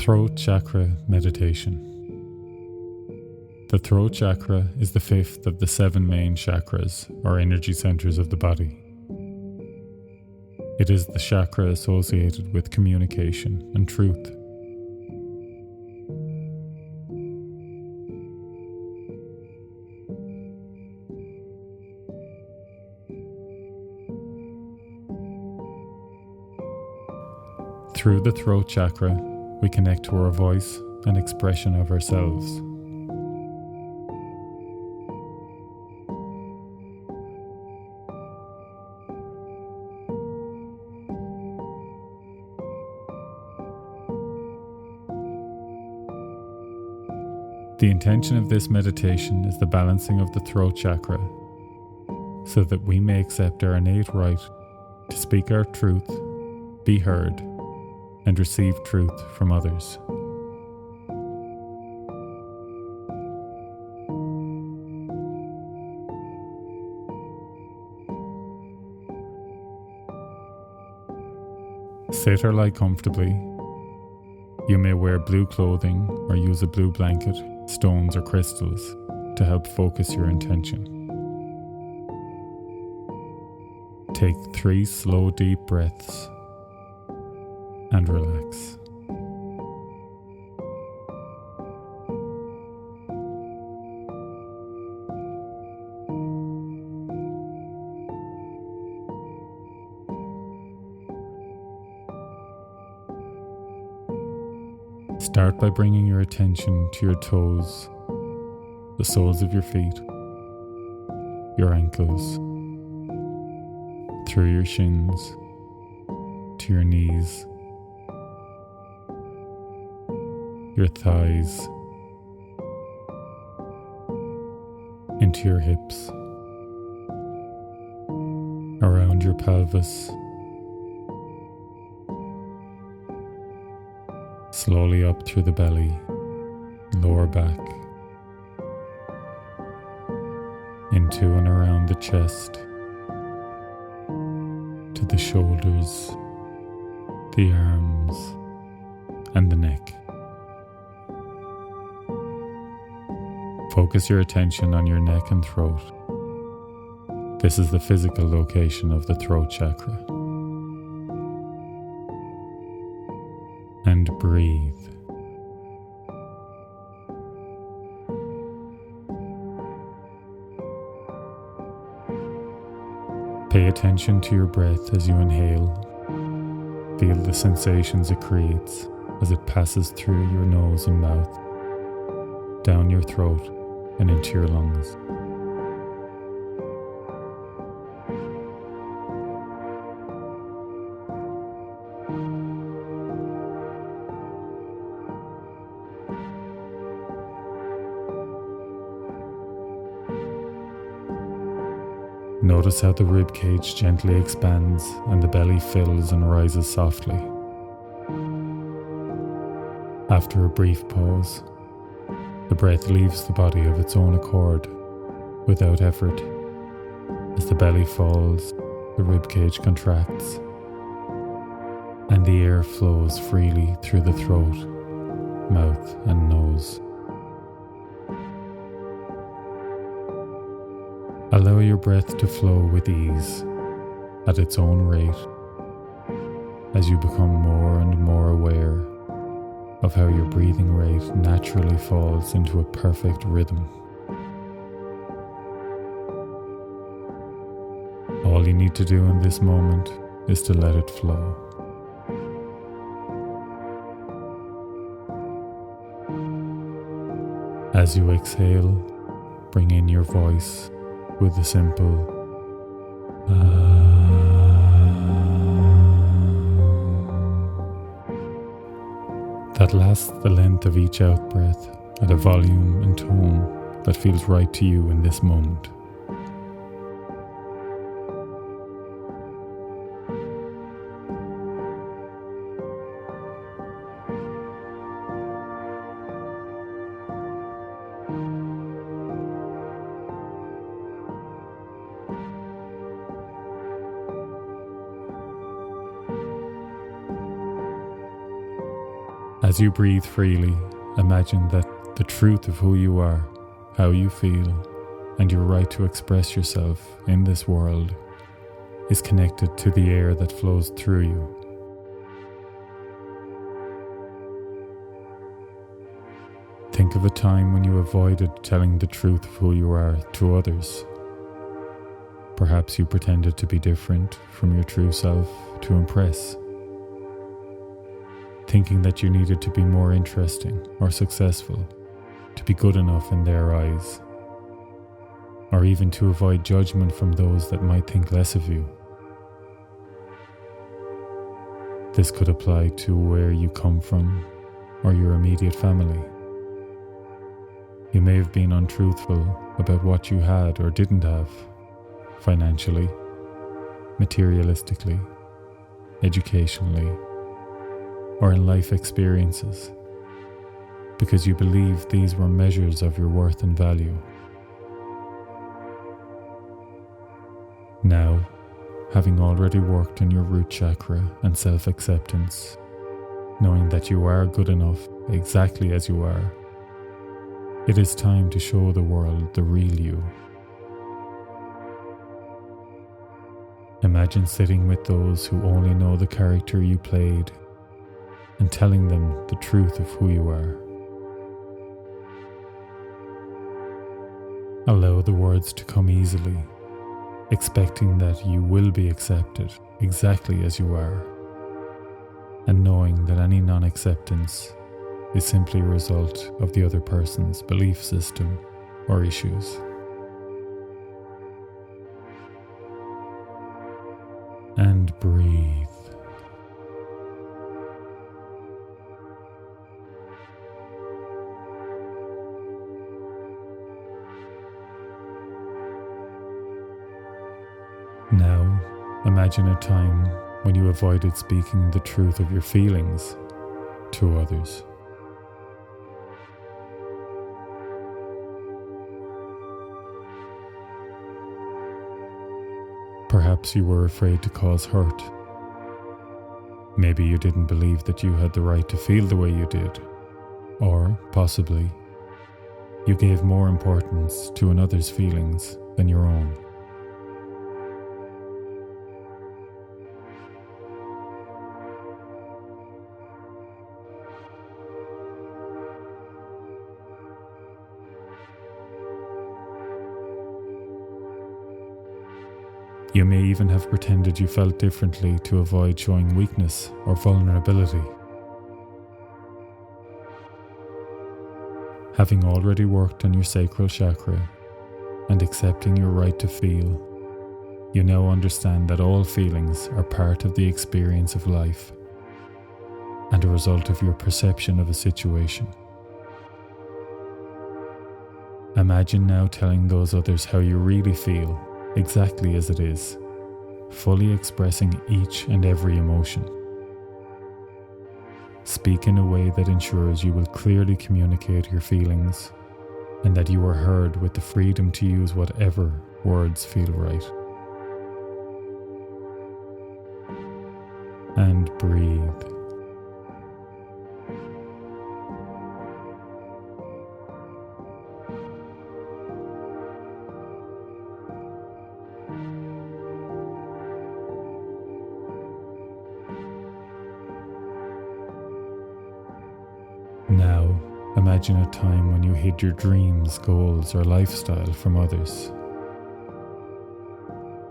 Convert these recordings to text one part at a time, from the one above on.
Throat Chakra Meditation. The throat chakra is the fifth of the 7 main chakras or energy centers of the body. It is the chakra associated with communication and truth. Through the throat chakra, we connect to our voice and expression of ourselves. The intention of this meditation is the balancing of the throat chakra so that we may accept our innate right to speak our truth, be heard, and receive truth from others. Sit or lie comfortably. You may wear blue clothing or use a blue blanket, stones or crystals to help focus your intention. Take 3 slow deep breaths and relax. Start by bringing your attention to your toes, the soles of your feet, your ankles, through your shins, to your knees, your thighs, into your hips, around your pelvis, slowly up through the belly, lower back, into and around the chest, to the shoulders, the arms, and the neck. Focus your attention on your neck and throat. This is the physical location of the throat chakra. And breathe. Pay attention to your breath as you inhale. Feel the sensations it creates as it passes through your nose and mouth, down your throat and into your lungs. Notice how the rib cage gently expands and the belly fills and rises softly. After a brief pause, the breath leaves the body of its own accord, without effort. As the belly falls, the rib cage contracts, and the air flows freely through the throat, mouth, and nose. Allow your breath to flow with ease, at its own rate, as you become more and more aware of how your breathing rate naturally falls into a perfect rhythm. All you need to do in this moment is to let it flow. As you exhale, bring in your voice with a simple that lasts the length of each out-breath at a volume and tone that feels right to you in this moment. As you breathe freely, imagine that the truth of who you are, how you feel, and your right to express yourself in this world is connected to the air that flows through you. Think of a time when you avoided telling the truth of who you are to others. Perhaps you pretended to be different from your true self to impress, thinking that you needed to be more interesting or successful to be good enough in their eyes, or even to avoid judgment from those that might think less of you. This could apply to where you come from or your immediate family. You may have been untruthful about what you had or didn't have, financially, materialistically, educationally, or in life experiences, because you believed these were measures of your worth and value. Now, having already worked on your root chakra and self-acceptance, knowing that you are good enough exactly as you are, it is time to show the world the real you. Imagine sitting with those who only know the character you played and telling them the truth of who you are. Allow the words to come easily, expecting that you will be accepted exactly as you are, and knowing that any non-acceptance is simply a result of the other person's belief system or issues. And breathe. Now, imagine a time when you avoided speaking the truth of your feelings to others. Perhaps you were afraid to cause hurt. Maybe you didn't believe that you had the right to feel the way you did. Or, possibly, you gave more importance to another's feelings than your own. You may even have pretended you felt differently to avoid showing weakness or vulnerability. Having already worked on your sacral chakra and accepting your right to feel, you now understand that all feelings are part of the experience of life and a result of your perception of a situation. Imagine now telling those others how you really feel, exactly as it is, fully expressing each and every emotion. Speak in a way that ensures you will clearly communicate your feelings and that you are heard with the freedom to use whatever words feel right. And breathe. Now, imagine a time when you hid your dreams, goals, or lifestyle from others.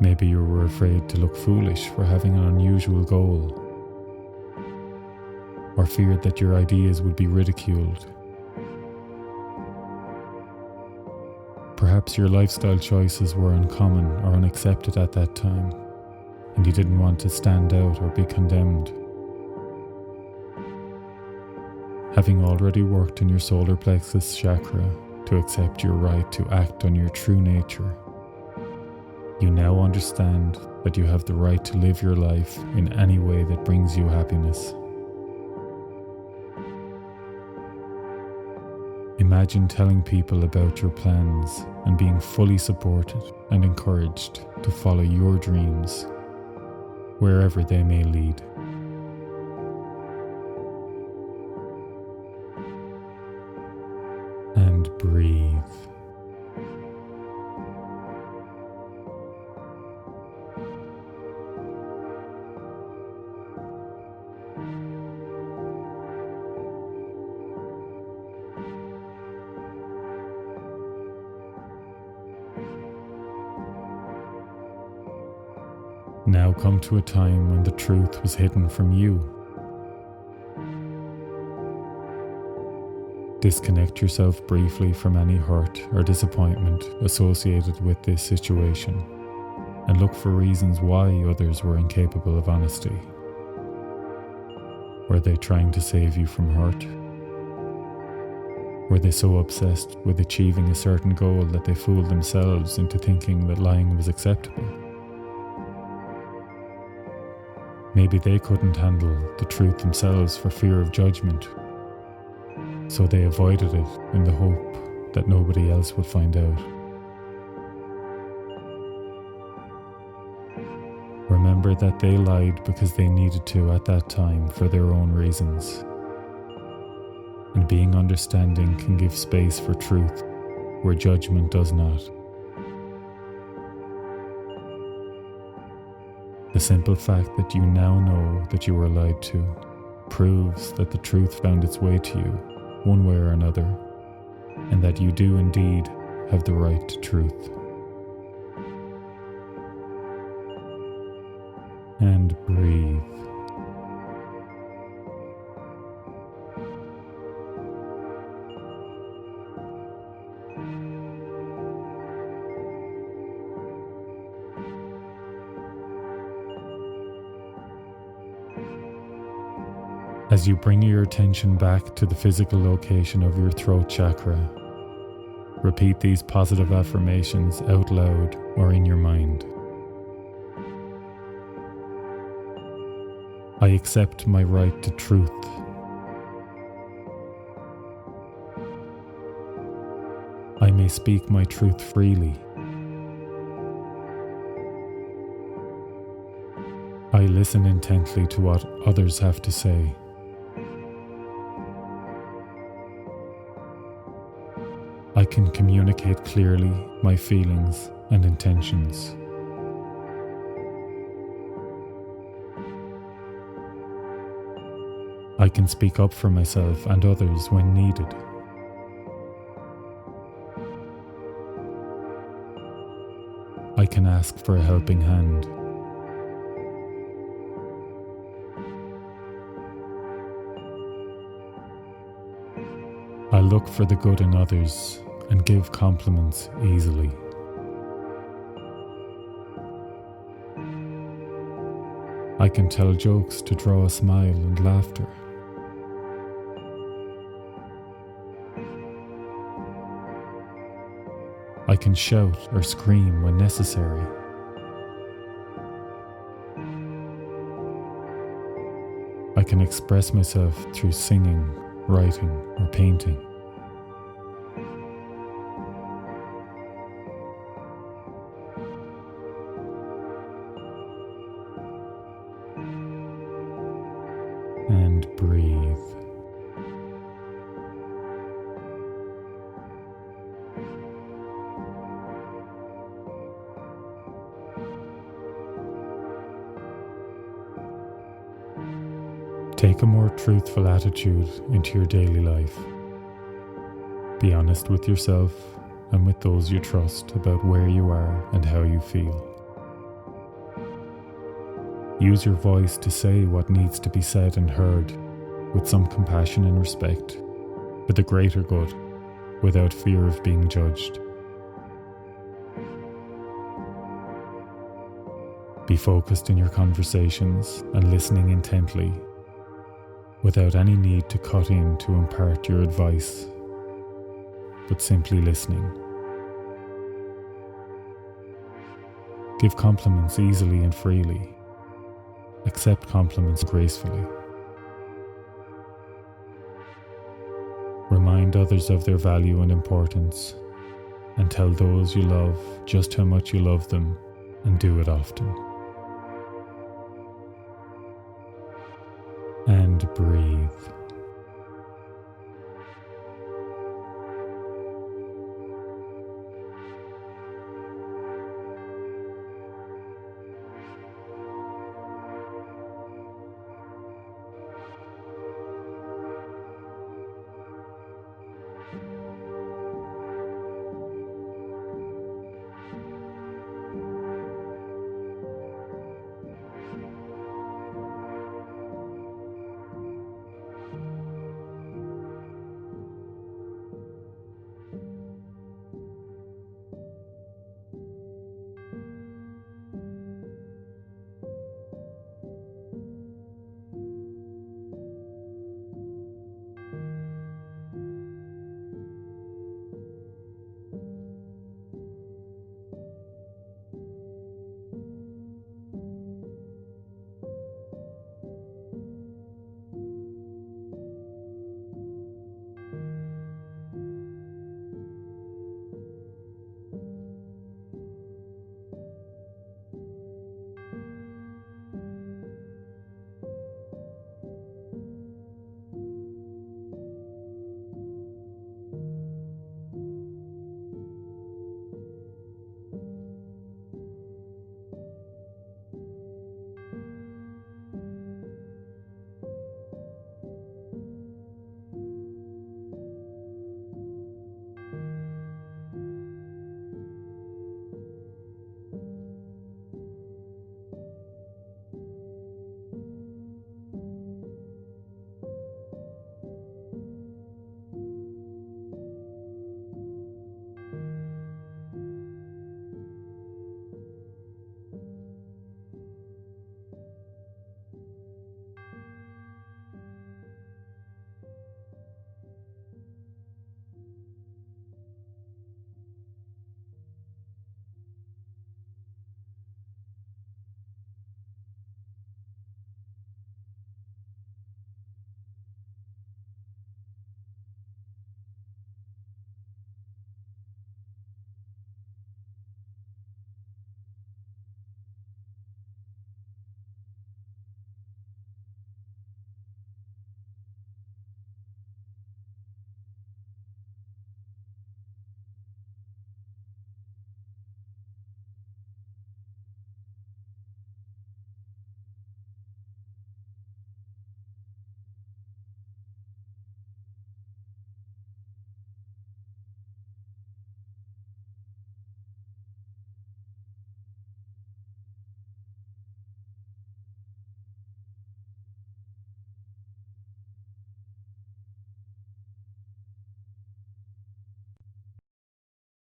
Maybe you were afraid to look foolish for having an unusual goal, or feared that your ideas would be ridiculed. Perhaps your lifestyle choices were uncommon or unaccepted at that time, and you didn't want to stand out or be condemned. Having already worked on your solar plexus chakra to accept your right to act on your true nature, you now understand that you have the right to live your life in any way that brings you happiness. Imagine telling people about your plans and being fully supported and encouraged to follow your dreams, wherever they may lead. breathe. Now come to a time when the truth was hidden from you. Disconnect yourself briefly from any hurt or disappointment associated with this situation and look for reasons why others were incapable of honesty. Were they trying to save you from hurt? Were they so obsessed with achieving a certain goal that they fooled themselves into thinking that lying was acceptable? Maybe they couldn't handle the truth themselves for fear of judgment, so they avoided it in the hope that nobody else would find out. Remember that they lied because they needed to at that time for their own reasons. And being understanding can give space for truth where judgment does not. The simple fact that you now know that you were lied to proves that the truth found its way to you one way or another, and that you do indeed have the right to truth. And breathe. As you bring your attention back to the physical location of your throat chakra, repeat these positive affirmations out loud or in your mind. I accept my right to truth. I may speak my truth freely. I listen intently to what others have to say. I can communicate clearly my feelings and intentions. I can speak up for myself and others when needed. I can ask for a helping hand. I look for the good in others and give compliments easily. I can tell jokes to draw a smile and laughter. I can shout or scream when necessary. I can express myself through singing, writing, or painting. And breathe. Take a more truthful attitude into your daily life. Be honest with yourself and with those you trust about where you are and how you feel. Use your voice to say what needs to be said and heard with some compassion and respect for the greater good, without fear of being judged. Be focused in your conversations and listening intently, without any need to cut in to impart your advice, but simply listening. Give compliments easily and freely. Accept compliments gracefully. Remind others of their value and importance, and tell those you love just how much you love them, and do it often.